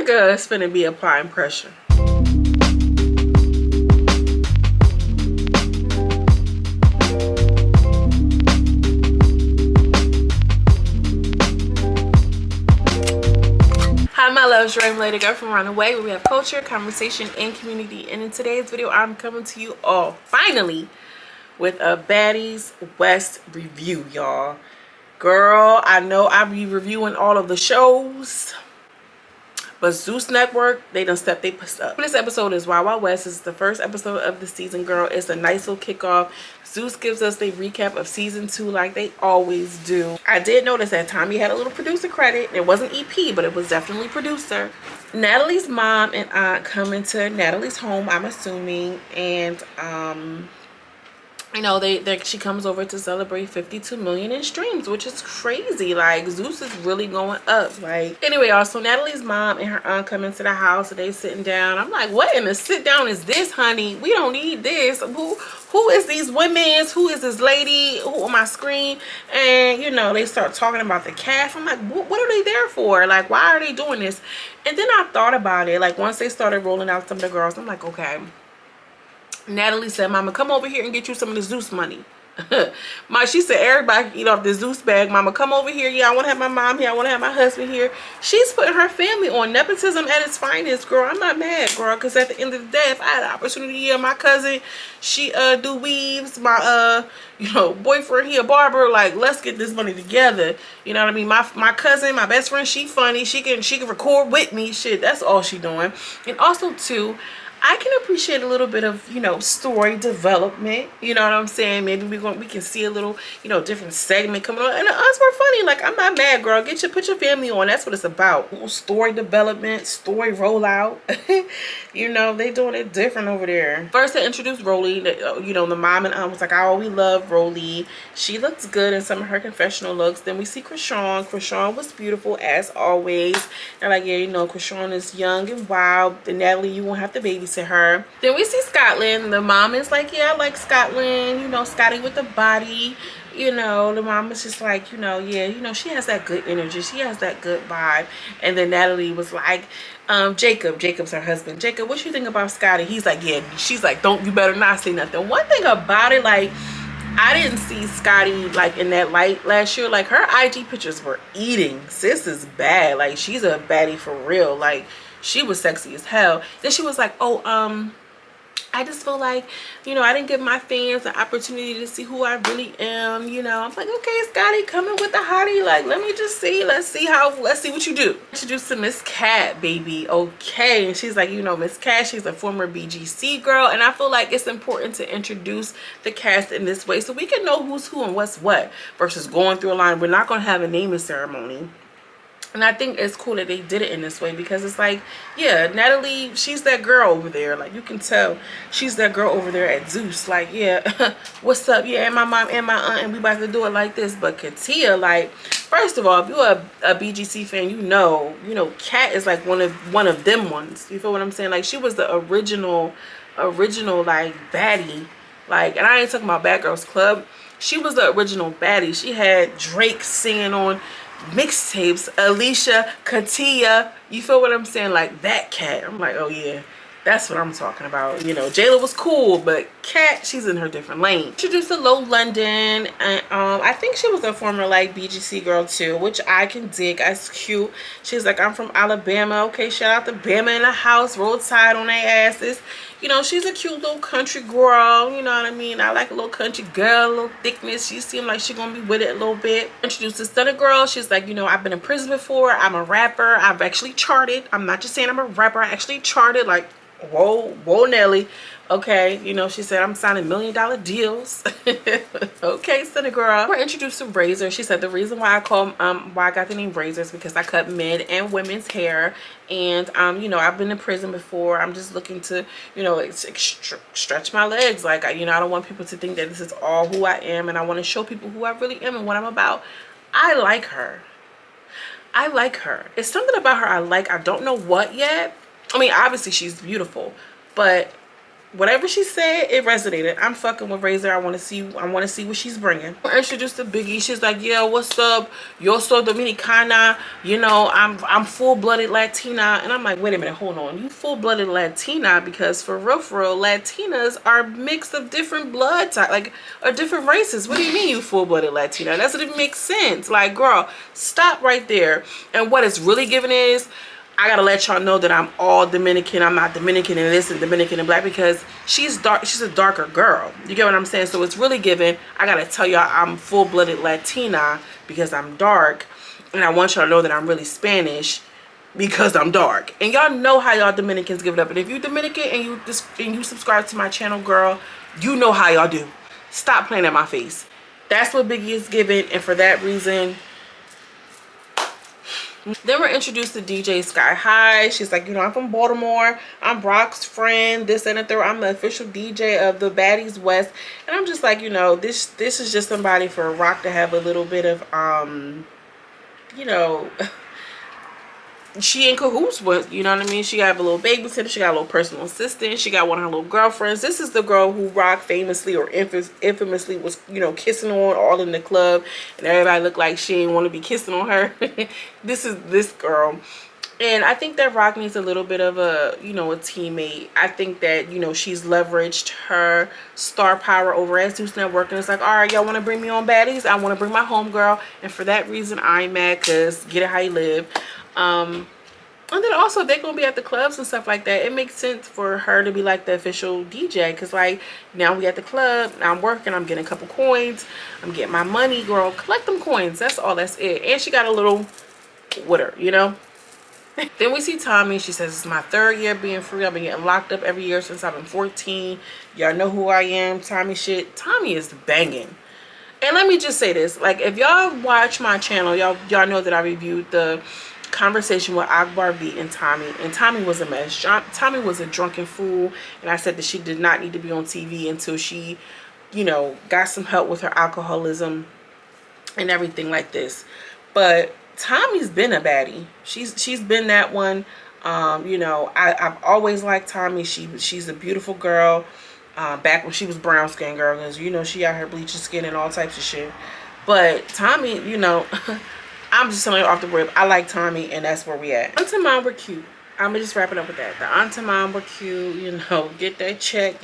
nigga is finna be applying pressure. Hi my loves, your lady girl from Runaway, where we have culture, conversation, and community. And in today's video, I'm coming to you all finally with a Baddies West review, y'all. Girl, I know I be reviewing all of the shows, but Zeus Network, they done stepped their puss up. This episode is Wild Wild West. This is the first episode of the season, girl. It's a nice little kickoff. Zeus gives us the recap of season 2 like they always do. I did notice that Tommy had a little producer credit. It wasn't EP, but it was definitely producer. Natalie's mom and aunt come into Natalie's home, I'm assuming, and you know, she comes over to celebrate 52 million in streams, which is crazy. Like, Zeus is really going up. Like, anyway, also Natalie's mom and her aunt come into the house and they sitting down. I'm like, what in the sit down is this, honey? We don't need this. Who is these women? Who is this lady? Who on my screen? And you know, they start talking about the cast. I'm like, what are they there for? Like, why are they doing this? And then I thought about it. Like, once they started rolling out some of the girls, I'm like, okay. Natalie said, mama, come over here and get you some of the Zeus money. She said, everybody can eat off the Zeus bag. Mama, come over here. Yeah, I want to have my mom here. I want to have my husband here. She's putting her family on. Nepotism at its finest, girl. I'm not mad, girl, because at the end of the day, if I had the opportunity, yeah, my cousin, she do weaves. My you know, boyfriend, he a barber. Like, let's get this money together. You know what I mean? My cousin, my best friend, she funny. She can record with me. Shit, that's all she doing. And also too, I can appreciate a little bit of, you know, story development. You know what I'm saying? Maybe we can see a little, you know, different segment coming on. And us were funny. Like, I'm not mad, girl. Put your family on. That's what it's about. Story development, story rollout. You know, they doing it different over there. First, they introduced Rolly. You know, the mom and aunt was like, oh, we love Rolly. She looks good in some of her confessional looks. Then we see Krishan. Krishan was beautiful as always. They're like, yeah, you know, Krishan is young and wild. And Natalie, you won't have to babysit her. Then we see Scotland. The mom is like, yeah, I like Scotland. You know, Scotty with the body. You know, the mom is just like, you know, yeah, you know, she has that good energy. She has that good vibe. And then Natalie was like, Jacob's her husband. Jacob, what you think about Scotty? He's like, yeah. She's like, you better not say nothing. One thing about it, like, I didn't see Scotty like in that light last year. Like, her IG pictures were eating. Sis is bad. Like, she's a baddie for real. Like, she was sexy as hell. Then she was like, oh, I just feel like, you know, I didn't give my fans an opportunity to see who I really am. You know, I'm like, okay, Scotty, coming with the hottie. Like, let me just see. Let's see what you do. Introduced to Miss Cat, baby. Okay. And she's like, you know, Miss Cat, she's a former BGC girl. And I feel like it's important to introduce the cast in this way so we can know who's who and what's what versus going through a line. We're not going to have a naming ceremony. And I think it's cool that they did it in this way because it's like, yeah, Natalie, she's that girl over there. Like, you can tell she's that girl over there at Zeus. Like, yeah, what's up? Yeah, and my mom and my aunt, and we about to do it like this. But Katia, like, first of all, if you're a BGC fan, you know, Kat is like one of them ones. You feel what I'm saying? Like, she was the original like baddie. Like, and I ain't talking about Bad Girls Club. She was the original baddie. She had Drake singing on mixtapes, Alicia, Katia, you feel what I'm saying? Like, that Cat. I'm like, oh yeah, that's what I'm talking about. You know, Jayla was cool, but Cat, she's in her different lane. Introduced to Low London, and I think she was a former like BGC girl too, which I can dig. That's cute. She's like, I'm from Alabama. Okay, shout out to Bama in the house, roadside on their asses. You know, she's a cute little country girl. You know what I mean? I like a little country girl, a little thickness. She seemed like she's gonna be with it a little bit. Introduced to Stunna girl. She's like, you know, I've been in prison before. I'm a rapper. I've actually charted. I'm not just saying I'm a rapper. I actually charted. Like, whoa Nelly. Okay, you know, she said I'm signing $1 million deals. Okay, Stunna girl. We're introduced to Razor. She said the reason why I got the name Razor is because I cut men and women's hair. And you know, I've been in prison before. I'm just looking to, you know, stretch my legs. Like, you know, I don't want people to think that this is all who I am, and I want to show people who I really am and what I'm about. I like her. It's something about her I like. I don't know what yet. I mean, obviously she's beautiful, but whatever she said, it resonated. I'm fucking with Razor. I want to see what she's bringing. I introduced to Biggie. She's like, yeah, what's up? Yo soy Dominicana. You know, I'm full-blooded Latina. And I'm like, wait a minute, hold on. You full-blooded Latina? Because for real, Latinas are a mix of different blood types, like, or different races. What do you mean you full-blooded Latina? That doesn't even make sense. Like, girl, stop right there. And what it's really giving is, I gotta let y'all know that I'm all Dominican. I'm not Dominican and this and Dominican and black, because she's dark. She's a darker girl. You get what I'm saying? So it's really given. I gotta tell y'all I'm full-blooded Latina because I'm dark, and I want y'all to know that I'm really Spanish because I'm dark. And y'all know how y'all Dominicans give it up. And if you Dominican and you subscribe to my channel, girl, you know how y'all do. Stop playing at my face. That's what Biggie is giving, and for that reason. Then we're introduced to DJ Sky High. She's like, you know, I'm from Baltimore. I'm Brock's friend. This and the third. I'm the official DJ of the Baddies West. And I'm just like, you know, this is just somebody for Rock to have a little bit of, you know, she in cahoots with, you know what I mean? She got a little babysitter. She got a little personal assistant. She got one of her little girlfriends. This is the girl who Rock famously or infamously was, you know, kissing on all in the club. And everybody looked like she didn't want to be kissing on her. This is this girl. And I think that Rock needs a little bit of a, you know, a teammate. I think that, you know, she's leveraged her star power over at Zeus Network. And it's like, all right, y'all want to bring me on Baddies? I want to bring my homegirl. And for that reason, I'm mad, because get it how you live. And then also they're gonna be at the clubs and stuff like that. It makes sense for her to be like the official DJ, because like now we at the club, now I'm working, I'm getting a couple coins, I'm getting my money, girl. Collect them coins. That's all. That's it. And she got a little with her, you know. Then we see Tommy. She says, it's my 3rd year being free. I've been getting locked up every year since I've been 14. Y'all know who I am. Tommy shit. Tommy is banging. And let me just say this, like, if y'all watch my channel, y'all know that I reviewed the conversation with Akbar V and Tommy was a mess. Tommy was a drunken fool, and I said that she did not need to be on TV until she, you know, got some help with her alcoholism and everything like this. But Tommy's been a baddie. She's been that one. You know, I've always liked Tommy. She's a beautiful girl. Back when she was brown skin girl, because you know she out here bleaching skin and all types of shit. But Tommy, you know, I'm just telling you off the rip, I like Tommy, and that's where we at. Aunt and Mom were cute. I'm gonna just wrap it up with that. The Aunt and Mom were cute, you know, get that check.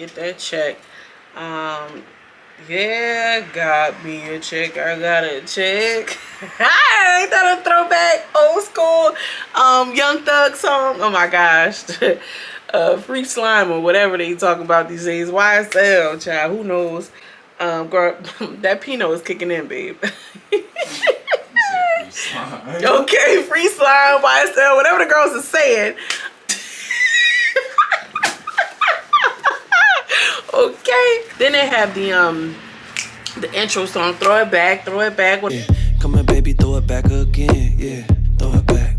Yeah, got me a check. I got a check. Ain't that a throwback, old school Young Thug song? Oh my gosh. Free slime or whatever they talk about these days. YSL, child, who knows? Girl, that Pinot is kicking in, babe. Okay, free slime, YSL, whatever the girls are saying. Okay. Then they have the intro song, throw it back. Yeah. Come on, baby, throw it back again. Yeah, throw it back.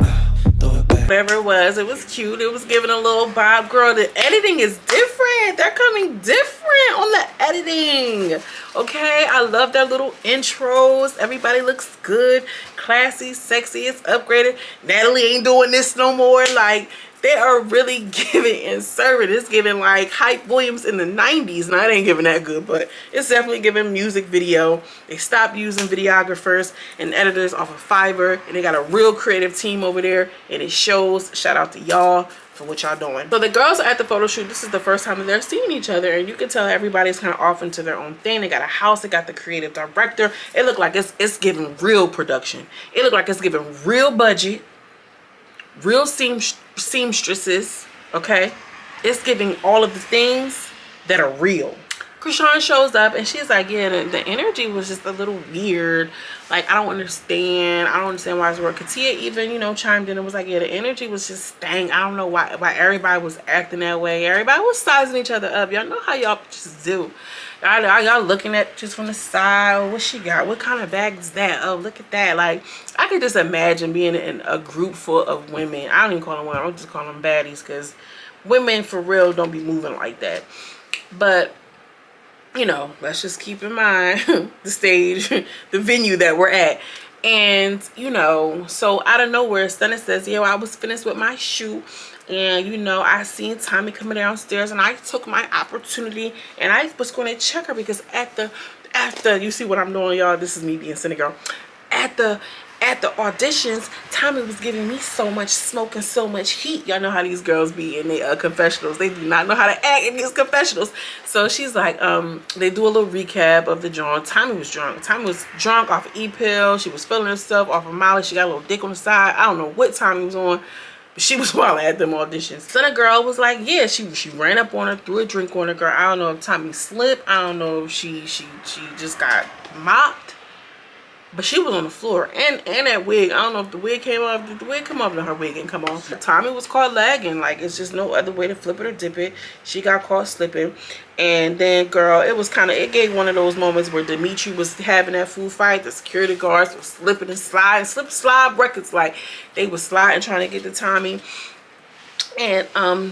Whatever it was cute. It was giving a little bob. Girl, the editing is different. They're coming different on the editing. Okay, I love their little intros. Everybody looks good, classy, sexy. It's upgraded. Natalie ain't doing this no more. Like, they are really giving and serving. It's giving like Hype Williams in the 90s. Now, it ain't giving that good, but it's definitely giving music video. They stopped using videographers and editors off of Fiverr, and they got a real creative team over there, and it shows. Shout out to y'all for what y'all doing. So the girls are at the photo shoot. This is the first time that they're seeing each other, and you can tell everybody's kind of off into their own thing. They got a house. They got the creative director. It looked like it's giving real production. It looked like it's giving real budget, real seamstresses. Okay, it's giving all of the things that are real. Krishan shows up, and she's like, yeah, the energy was just a little weird. Like, I don't understand why it's working. Katia even, you know, chimed in and was like, yeah, the energy was just stank. I don't know why everybody was acting that way. Everybody was sizing each other up. Y'all know how y'all just do. Y'all looking at just from the side. Oh, what she got? What kind of bag is that? Oh, look at that. Like, I could just imagine being in a group full of women. I don't even call them women. I'll just call them baddies, because women for real don't be moving like that. But, you know, let's just keep in mind the stage, the venue that we're at. And you know, so out of nowhere, Stunna says, yo, I was finished with my shoot, and you know, I seen Tommy coming downstairs, and I took my opportunity and I was going to check her, because after you see what I'm doing, y'all, this is me being cynic girl. At the auditions, Tommy was giving me so much smoke and so much heat. Y'all know how these girls be in their confessionals. They do not know how to act in these confessionals. So she's like, they do a little recap of the joint. Tommy was drunk. Tommy was drunk off of E-pill. She was feeling herself off of Molly. She got a little dick on the side. I don't know what Tommy was on, but she was wild at them auditions. Stunna girl was like, yeah, she ran up on her, threw a drink on her, girl. I don't know if Tommy slipped. I don't know if she just got mopped. But she was on the floor, and that wig, I don't know if the wig came off. Did the wig come off? No, her wig didn't come off. Tommy was caught lagging. Like, it's just no other way to flip it or dip it. She got caught slipping. And then, girl, it was kind of, it gave one of those moments where Dimitri was having that food fight. The security guards were slipping and sliding. Slide records. Like, they were sliding trying to get to Tommy. And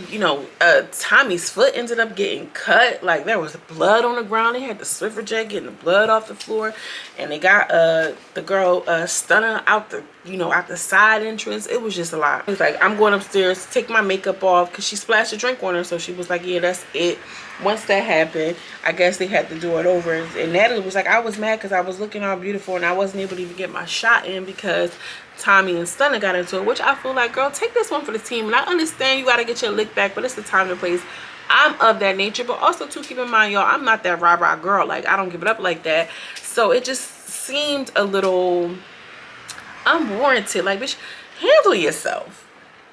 you know, Tommy's foot ended up getting cut. Like, there was blood on the ground. They had the Swiffer jet getting the blood off the floor, and they got the girl Stunna out the, you know, out the side entrance. It was just a lot. It was like, I'm going upstairs to take my makeup off, because she splashed a drink on her. So she was like, yeah, that's it. Once that happened, I guess they had to do it over. And Natalie was like, I was mad because I was looking all beautiful and I wasn't able to even get my shot in because Tommy and Stunna got into it, which I feel like, girl, take this one for the team. And I understand you got to get your lick back, but it's the time and place. I'm of that nature, but also too, keep in mind, y'all, I'm not that rah-rah girl. Like, I don't give it up like that. So it just seemed a little unwarranted. Like, bitch, handle yourself.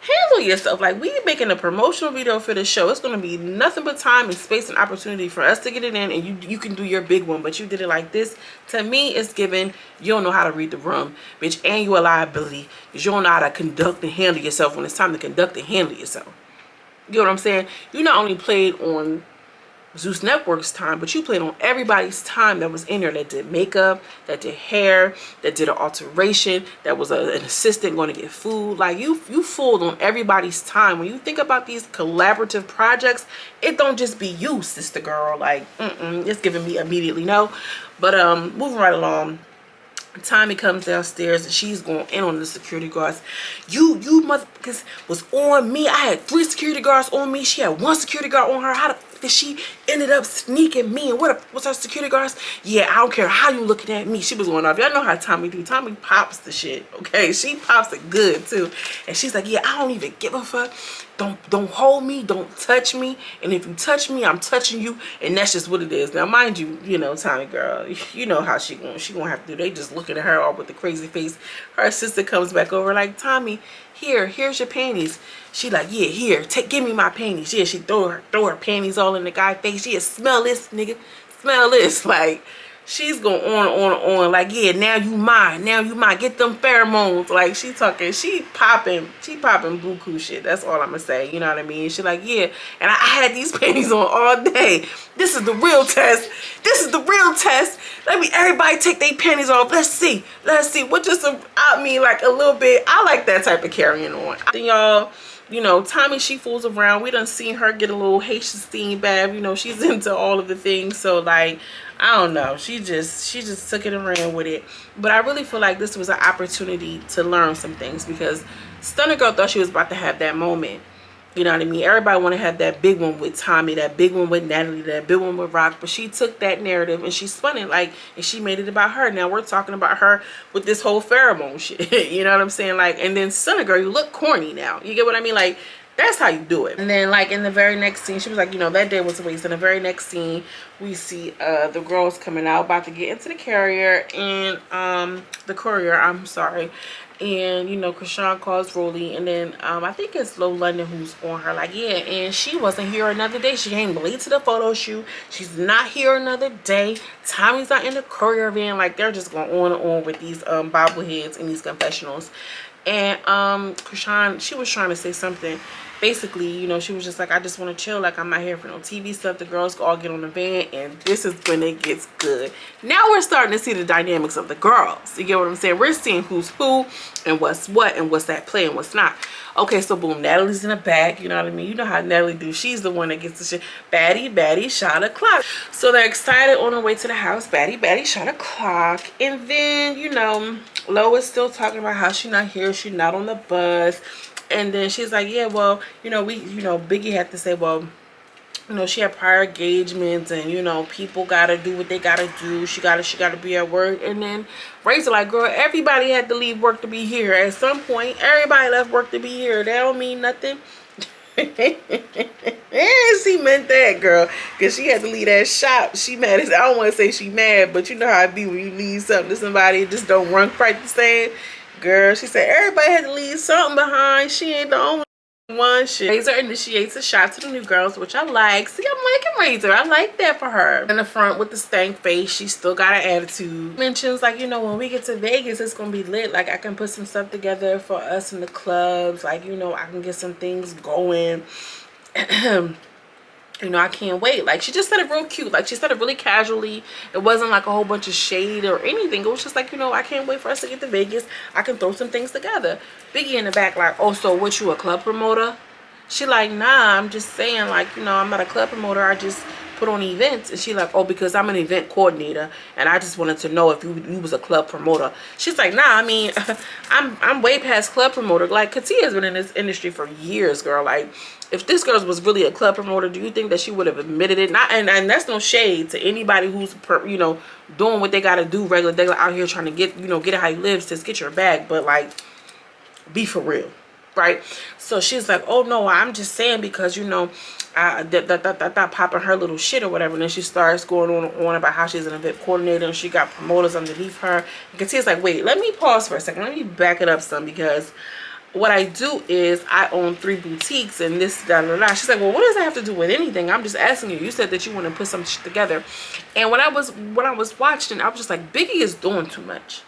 Handle yourself. Like, we making a promotional video for the show. It's going to be nothing but time and space and opportunity for us to get it in, and you can do your big one, but you did it like this. To me, it's given you don't know how to read the room, bitch, and you a liability because you don't know how to conduct and handle yourself when it's time to conduct and handle yourself. You know what I'm saying? You not only played on Zeus Network's time, but you played on everybody's time that was in there, that did makeup, that did hair, that did an alteration, that was an assistant going to get food. Like, you fooled on everybody's time. When you think about these collaborative projects, it don't just be you, sister girl. Like, it's giving me immediately no. But moving right along, Tommy comes downstairs and she's going in on the security guards. You motherfuckers was on me. I had 3 security guards on me. She had 1 security guard on her. How the fuck did she ended up sneaking me? And what's her security guards? Yeah, I don't care how you looking at me. She was going off. Y'all know how Tommy do. Tommy pops the shit. Okay, she pops it good too. And she's like, yeah, I don't even give a fuck. Don't hold me, don't touch me, and if you touch me, I'm touching you, and that's just what it is. Now, mind you, you know, Tommy girl, you know how she gonna have to do. They just looking at her all with the crazy face. Her sister comes back over like, Tommy, here's your panties. She like, yeah, here, give me my panties. Yeah, she throw her panties all in the guy's face. Yeah, smell this, nigga, smell this. Like, she's going on, like, yeah, now you mine, get them pheromones. Like, she popping buku shit. That's all I'm gonna say, you know what I mean? She like, yeah, and I had these panties on all day. This is the real test. Everybody take their panties off. Let's see what just, I mean, like, a little bit. I like that type of carrying on. Then y'all, you know, Tommy, she fools around. We done seen her get a little Haitian steam bath. You know, she's into all of the things. So, like, I don't know. She just took it and ran with it. But I really feel like this was an opportunity to learn some things, because Stunna girl thought she was about to have that moment. You know what I mean? Everybody want to have that big one with Tommy, that big one with Natalie, that big one with Rock. But she took that narrative and she spun it, like, and she made it about her. Now we're talking about her with this whole pheromone shit. You know what I'm saying? Like, and then Stunna girl, you look corny now. You get what I mean? Like, that's how you do it. And then, like, in the very next scene, she was like, you know, that day was a waste. In the very next scene, we see the girls coming out, about to get into the carrier, and the courier, I'm sorry. And, you know, Krishan calls Rolly, and then I think it's Low London who's on her, like, yeah, and she wasn't here another day. She came late to the photo shoot. She's not here another day. Tommy's not in the courier van. Like, they're just going on and on with these bobbleheads and these confessionals. And Krishan, she was trying to say something. Basically, you know, she was just like, I just want to chill. Like, I'm not here for no TV stuff. The girls all get on the van, and this is when it gets good. Now we're starting to see the dynamics of the girls. You get what I'm saying? We're seeing who's who and what's what and what's that play and what's not. Okay, so boom, Natalie's in the back. You know what I mean? You know how Natalie do. She's the one that gets the shit. Baddie shot a clock. So they're excited on their way to the house. Baddie shot a clock. And then, you know, Lois still talking about how she's not here. She's not on the bus. And then she's like, yeah, well, you know, Biggie had to say, well, you know, she had prior engagements, and, you know, people gotta do what they gotta do. She gotta be at work. And then Razor like, girl, everybody had to leave work to be here. At some point, everybody left work to be here. That don't mean nothing. And she meant that, girl, because she had to leave that shop. She mad as, I don't want to say she mad, but you know how it be when you leave something to somebody, it just don't run quite the same. Girl, she said everybody had to leave something behind. She ain't the only one. Razor initiates a shot to the new girls, which I like. See, I'm liking Razor. I like that for her. In the front with the stank face, she still got an attitude. Mentions like, you know, when we get to Vegas, it's gonna be lit. Like, I can put some stuff together for us in the clubs. Like, you know, I can get some things going. You know, I can't wait. Like, she just said it real cute. Like, she said it really casually. It wasn't like a whole bunch of shade or anything. It was just like, you know, I can't wait for us to get to Vegas. I can throw some things together. Biggie in the back like, oh, so what, you a club promoter? She like, nah, I'm just saying, like, you know, I'm not a club promoter. I just put on events. And she like, oh, because I'm an event coordinator, and I just wanted to know if you was a club promoter. She's like, nah, I mean, I'm way past club promoter. Like, Katia's been in this industry for years, girl. Like, if this girl was really a club promoter, do you think that she would have admitted it? Not, and that's no shade to anybody who's, you know, doing what they got to do regular. They're out here trying to get, you know, get it how you live, just get your bag. But, like, be for real, right? So she's like, oh, no, I'm just saying because, you know, that popping her little shit or whatever. And then she starts going on about how she's an event coordinator and she got promoters underneath her. And Katia's like, wait, let me pause for a second. Let me back it up some, because what I do is I own 3 boutiques and this, da, da, da. She's like, well, what does that have to do with anything? I'm just asking you. You said that you want to put some shit together. And when I was watching, I was just like, Biggie is doing too much.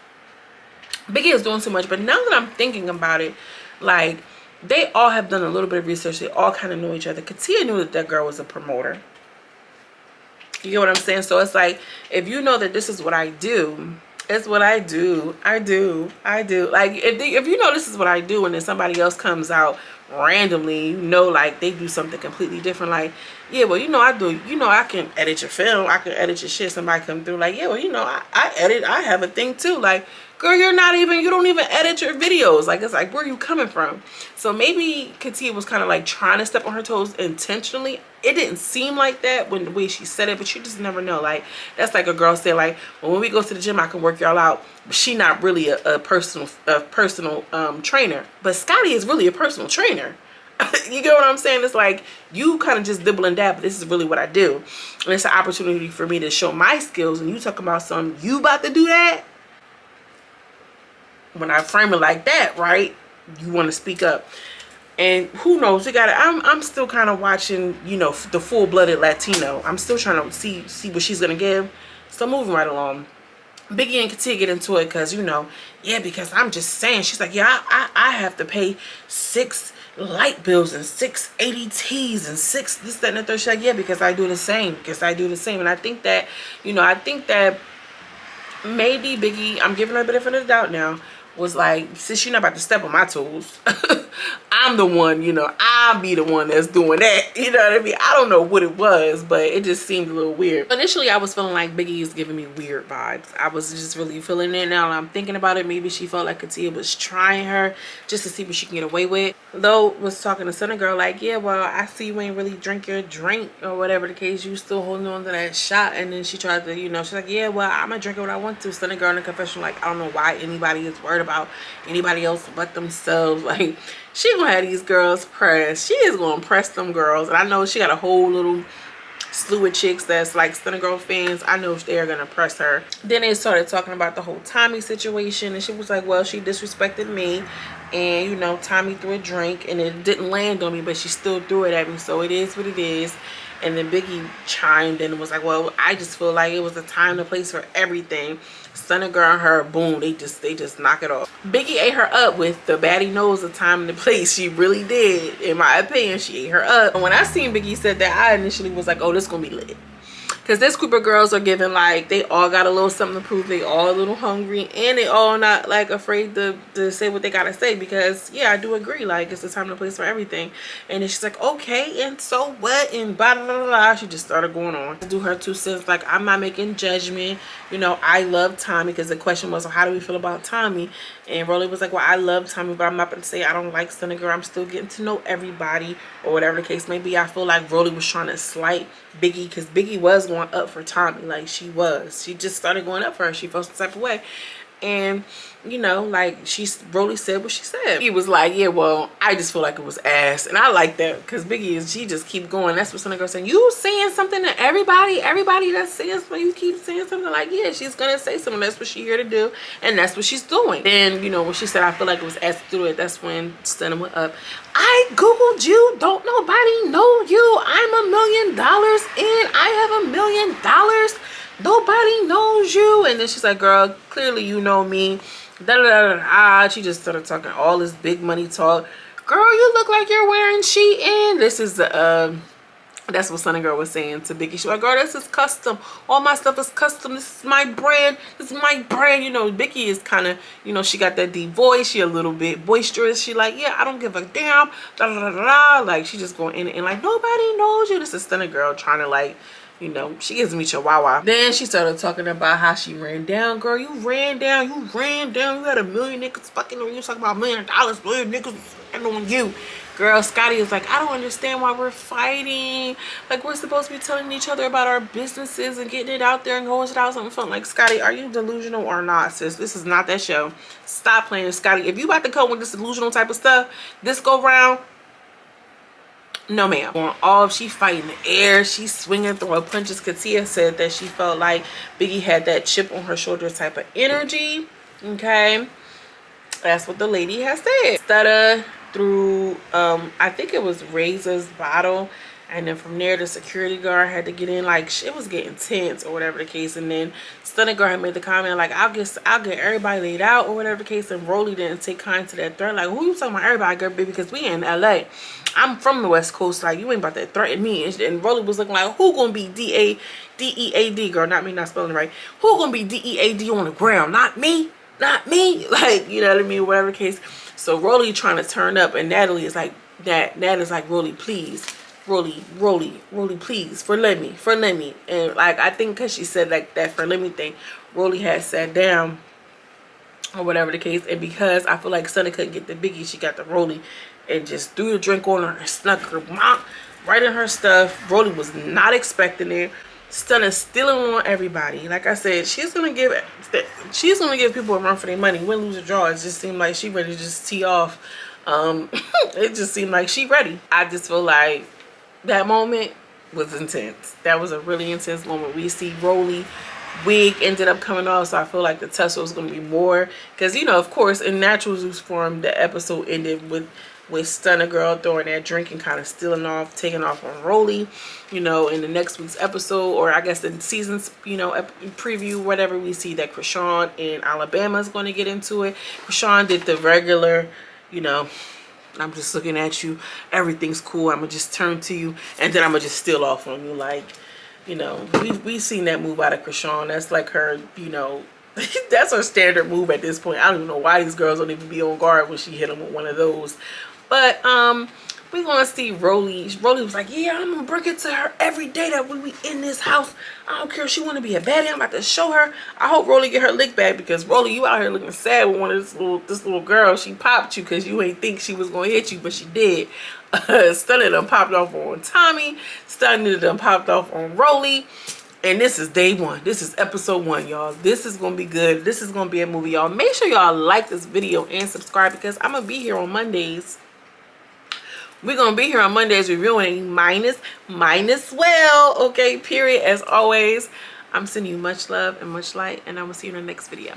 Biggie is doing too much. But now that I'm thinking about it, like, they all have done a little bit of research. They all kind of know each other. Katia knew that girl was a promoter. You get what I'm saying? So it's like, if you know that this is what I do, it's what I do. I do. Like, if you know this is what I do, and then somebody else comes out randomly, you know, like, they do something completely different. Like, yeah, well, you know, I do. You know, I can edit your film. I can edit your shit. Somebody come through. Like, yeah, well, you know, I edit. I have a thing too. Like, girl, you don't even edit your videos. Like, it's like, where are you coming from? So maybe Katia was kind of like trying to step on her toes intentionally. It didn't seem like that when the way she said it, but you just never know. Like, that's like a girl say, like, well, when we go to the gym, I can work y'all out. But she not really a personal trainer. But Scotty is really a personal trainer. You get what I'm saying? It's like, you kind of just dibble and dab, but this is really what I do. And it's an opportunity for me to show my skills. And you talking about something, you about to do that? When I frame it like that, right, you want to speak up. And who knows, I'm still kind of watching, you know, the full-blooded Latino. I'm still trying to see what she's gonna give. So moving right along, Biggie and Katia get into it because, you know, yeah, because I'm just saying. She's like, yeah, I have to pay 6 light bills and 6 ADTs and 6 this, that, and the third. She's like, yeah, because I do the same. And I think that, you know, maybe Biggie, I'm giving her a benefit of the doubt now, was like, since you're not about to step on my toes, I'm the one, you know, I'll be the one that's doing that. You know what I mean? I don't know what it was, but it just seemed a little weird. Initially, I was feeling like Biggie is giving me weird vibes. I was just really feeling it. Now I'm thinking about it, maybe she felt like Katia was trying her just to see what she can get away with. Though was talking to Stunna girl like, yeah, well, I see you ain't really drink your drink or whatever the case. You still holding on to that shot. And then she tried to, you know, she's like, yeah, well, I'm gonna drink it what I want to. Stunna girl in the confession like, I don't know why anybody is worried about anybody else but themselves. Like, she gonna have these girls pressed. She is gonna press them girls. And I know she got a whole little slew of chicks that's like Stunna girl fans. I know they are gonna press her. Then they started talking about the whole Tommy situation, and she was like, well, she disrespected me, and, you know, Tommy threw a drink and it didn't land on me, but she still threw it at me, so it is what it is. And then Biggie chimed in and was like, well, I just feel like it was a time and place for everything. Stunna girl and her, boom, they just knock it off. Biggie ate her up with the Baddie knows the time and the place. She really did. In my opinion, she ate her up. And when I seen Biggie said that, I initially was like, oh, this gonna be lit. Because this group of girls are giving, like, they all got a little something to prove. They all a little hungry. And they all not, like, afraid to say what they got to say. Because, yeah, I do agree. Like, it's the time and the place for everything. And then she's like, okay, and so what? And blah, blah, blah, blah. She just started going on. To do her 2 cents. Like, I'm not making judgment. You know, I love Tommy. Because the question was, well, how do we feel about Tommy? And Rolly was like, well, I love Tommy, but I'm not going to say I don't like Stunna girl. I'm still getting to know everybody. Or whatever the case may be. I feel like Rolly was trying to slight Biggie. Because Biggie was going up for Tommy. Like, she just started going up for her. She felt some type of way. And, you know, like, Rolly said what she said. He was like, yeah, well, I just feel like it was ass. And I like that, because Biggie she just keep going. That's what Stunna girl saying. You saying something to everybody that's saying something, you keep saying something. Like, yeah, she's gonna say something. That's what she's here to do, and that's what she's doing. Then, you know, when she said I feel like it was ass to do it, that's when Stunna went up. I googled you, don't nobody know you. I'm $1 million and I have $1 million. Nobody knows you. And then she's like, girl, clearly you know me. Da, da, da, da. She just started talking all this big money talk. Girl, you look like you're wearing Shein. This is the that's what Stunna girl was saying to Biggie. She was like, girl, this is custom. All my stuff is custom. This is my brand. This is my brand. You know, Biggie is kind of, you know, she got that deep voice. She a little bit boisterous. She like, yeah, I don't give a damn. Da, da, da, da. Like, she just going in and like, nobody knows you. This is Stunna girl trying to, like, you know, she gives me chihuahua. Then she started talking about how she ran down. Girl, you ran down. You ran down. You had $1 million niggas fucking on you. You talking about $1 million. $1 million niggas fucking on you. Girl, Scotty is like, I don't understand why we're fighting. Like, we're supposed to be telling each other about our businesses and getting it out there and going without something fun. Like, Scotty, are you delusional or not, sis? This is not that show. Stop playing, Scotty. If you about to come with this delusional type of stuff, this go round, no ma'am. Going off, she fighting the air, she's swinging, throwing punches. Katia said that she felt like Biggie had that chip on her shoulder type of energy. Okay, that's what the lady has said. Stunna threw I think it was Razor's bottle, and then from there the security guard had to get in. Like, it was getting tense or whatever the case. And then Stunna girl had made the comment like, I'll get everybody laid out or whatever the case. And Rolly didn't take kind to that threat. Like, who you talking about everybody, girl, baby? Because we in LA. I'm from the West Coast. Like, you ain't about to threaten me. And Rolly was looking like, who gonna be D-E-A-D, girl? Not me, not spelling it right. Who gonna be D-E-A-D on the ground? Not me. Not me. Like, you know what I mean? Whatever the case. So Rolly trying to turn up, and Natalie is like, Natalie's like, Rolly, please. Rolly, please, for let me. And like, I think because she said like that for let me thing, Rolly had sat down or whatever the case. And because I feel like Stunna couldn't get the Biggie, she got the Rolly and just threw the drink on her and snuck her right in her stuff. Rolly was not expecting it. Stunna stealing on everybody. Like I said, she's gonna give people a run for their money. Win, lose, or draw. It just seemed like she ready to just tee off. It just seemed like she ready. I just feel like that moment was intense. That was a really intense moment. We see Rolly wig ended up coming off, so I feel like the tussle was going to be more. Because, you know, of course, in natural Zeus form, the episode ended with Stunna girl throwing that drink and kind of stealing off, taking off on Rolly. You know, in the next week's episode, or I guess the season's, you know, preview, whatever, we see that Krishan in Alabama is going to get into it. Krishan did the regular, you know, I'm just looking at you, everything's cool, I'm gonna just turn to you, and then I'm gonna just steal off on you. Like, you know, we've seen that move out of Krishan. That's like her, you know, that's her standard move at this point. I don't even know why these girls don't even be on guard when she hit them with one of those. But we're gonna see Rolly. Rolly was like, yeah, I'm gonna bring it to her every day that we in this house. I don't care if she wanna be a baddie, I'm about to show her. I hope Rolly get her lick back, because Rolly, you out here looking sad with one of this little girl. She popped you because you ain't think she was gonna hit you, but she did. Stunna done popped off on Tommy. Stunna done popped off on Rolly. And this is day one. This is episode 1, y'all. This is gonna be good. This is gonna be a movie, y'all. Make sure y'all like this video and subscribe, because I'm gonna be here on Mondays. We're going to be here on Mondays reviewing minus well. Okay, period. As always, I'm sending you much love and much light, and I'm going to see you in the next video.